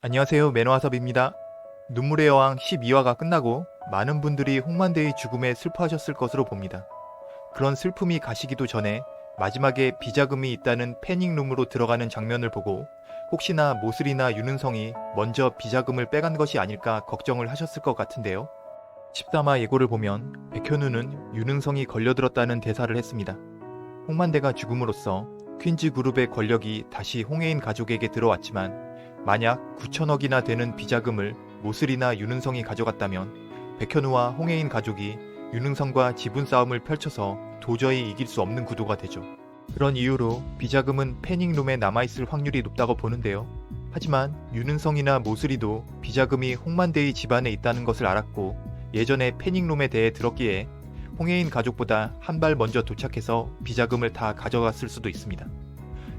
안녕하세요. 매너와섭입니다. 눈물의 여왕 12화가 끝나고 많은 분들이 홍만대의 죽음에 슬퍼하셨을 것으로 봅니다. 그런 슬픔이 가시기도 전에 마지막에 비자금이 있다는 패닉룸으로 들어가는 장면을 보고 혹시나 모슬이나 윤은성이 먼저 비자금을 빼간 것이 아닐까 걱정을 하셨을 것 같은데요. 13화 예고를 보면 백현우는 윤은성이 걸려들었다는 대사를 했습니다. 홍만대가 죽음으로써 퀸즈 그룹의 권력이 다시 홍해인 가족에게 들어왔지만 만약 9천억이나 되는 비자금을 모슬이나 윤은성이 가져갔다면 백현우와 홍해인 가족이 윤은성과 지분 싸움을 펼쳐서 도저히 이길 수 없는 구도가 되죠. 그런 이유로 비자금은 패닉룸에 남아있을 확률이 높다고 보는데요. 하지만 윤은성이나 모슬이도 비자금이 홍만대의 집안에 있다는 것을 알았고 예전에 패닉룸에 대해 들었기에 홍해인 가족보다 한 발 먼저 도착해서 비자금을 다 가져갔을 수도 있습니다.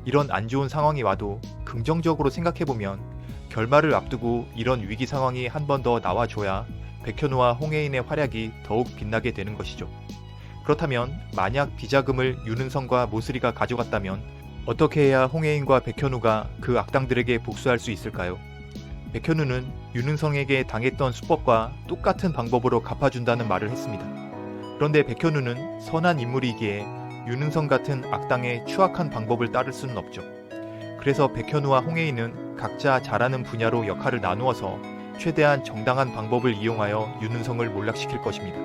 이런 안 좋은 상황이 와도 긍정적으로 생각해보면 결말을 앞두고 이런 위기 상황이 한 번 더 나와줘야 백현우와 홍해인의 활약이 더욱 빛나게 되는 것이죠. 그렇다면 만약 비자금을 윤은성과 모슬이가 가져갔다면 어떻게 해야 홍해인과 백현우가 그 악당들에게 복수할 수 있을까요? 백현우는 윤은성에게 당했던 수법과 똑같은 방법으로 갚아준다는 말을 했습니다. 그런데 백현우는 선한 인물이기에 윤은성 같은 악당의 추악한 방법을 따를 수는 없죠. 그래서 백현우와 홍해인은 각자 잘하는 분야로 역할을 나누어서 최대한 정당한 방법을 이용하여 윤은성을 몰락시킬 것입니다.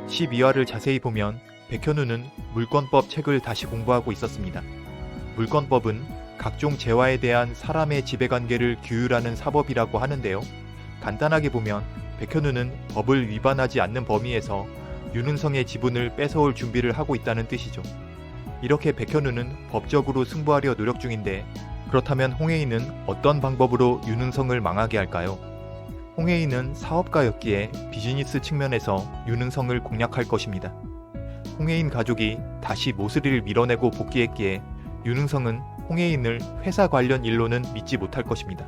12화를 자세히 보면 백현우는 물권법 책을 다시 공부하고 있었습니다. 물권법은 각종 재화에 대한 사람의 지배관계를 규율하는 사법이라고 하는데요. 간단하게 보면 백현우는 법을 위반하지 않는 범위에서 윤은성의 지분을 뺏어올 준비를 하고 있다는 뜻이죠. 이렇게 백현우는 법적으로 승부하려 노력 중인데 그렇다면 홍해인은 어떤 방법으로 윤은성을 망하게 할까요? 홍해인은 사업가였기에 비즈니스 측면에서 윤은성을 공략할 것입니다. 홍해인 가족이 다시 모슬이를 밀어내고 복귀했기에 윤은성은 홍해인을 회사 관련 일로는 믿지 못할 것입니다.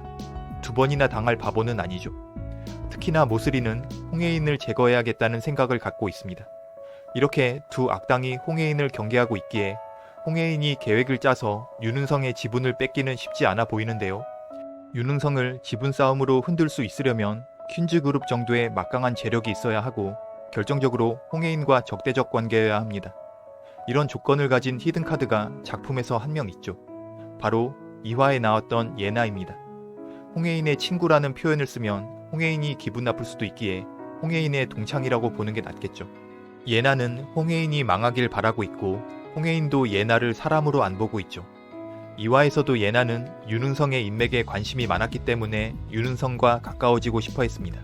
두 번이나 당할 바보는 아니죠. 특히나 모슬이는 홍해인을 제거해야겠다는 생각을 갖고 있습니다. 이렇게 두 악당이 홍해인을 경계하고 있기에 홍해인이 계획을 짜서 윤은성의 지분을 뺏기는 쉽지 않아 보이는데요. 윤은성을 지분 싸움으로 흔들 수 있으려면 퀸즈 그룹 정도의 막강한 재력이 있어야 하고 결정적으로 홍해인과 적대적 관계여야 합니다. 이런 조건을 가진 히든카드가 작품에서 한 명 있죠. 바로 2화에 나왔던 예나입니다. 홍해인의 친구라는 표현을 쓰면 홍해인이 기분 나쁠 수도 있기에 홍해인의 동창이라고 보는 게 낫겠죠. 예나는 홍해인이 망하길 바라고 있고 홍해인도 예나를 사람으로 안 보고 있죠. 2화에서도 예나는 윤은성의 인맥에 관심이 많았기 때문에 윤은성과 가까워지고 싶어 했습니다.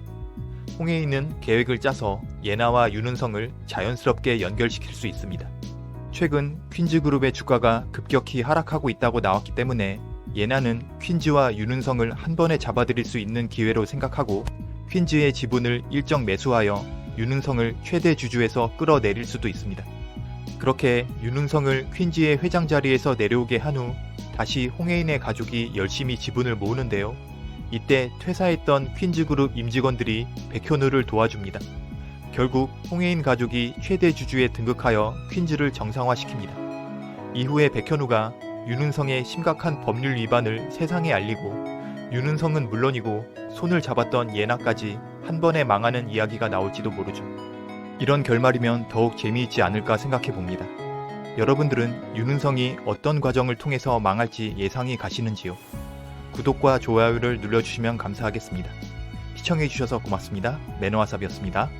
홍해인은 계획을 짜서 예나와 윤은성을 자연스럽게 연결시킬 수 있습니다. 최근 퀸즈그룹의 주가가 급격히 하락하고 있다고 나왔기 때문에 예나는 퀸즈와 윤은성을 한 번에 잡아들일 수 있는 기회로 생각하고 퀸즈의 지분을 일정 매수하여 윤은성을 최대 주주에서 끌어내릴 수도 있습니다. 그렇게 윤은성을 퀸즈의 회장 자리에서 내려오게 한 후 다시 홍해인의 가족이 열심히 지분을 모으는데요. 이때 퇴사했던 퀸즈그룹 임직원들이 백현우를 도와줍니다. 결국 홍해인 가족이 최대 주주에 등극하여 퀸즈를 정상화시킵니다. 이후에 백현우가 윤은성의 심각한 법률 위반을 세상에 알리고 윤은성은 물론이고 손을 잡았던 예나까지 한 번에 망하는 이야기가 나올지도 모르죠. 이런 결말이면 더욱 재미있지 않을까 생각해봅니다. 여러분들은 윤은성이 어떤 과정을 통해서 망할지 예상이 가시는지요? 구독과 좋아요를 눌러주시면 감사하겠습니다. 시청해주셔서 고맙습니다. 매너와삽이었습니다.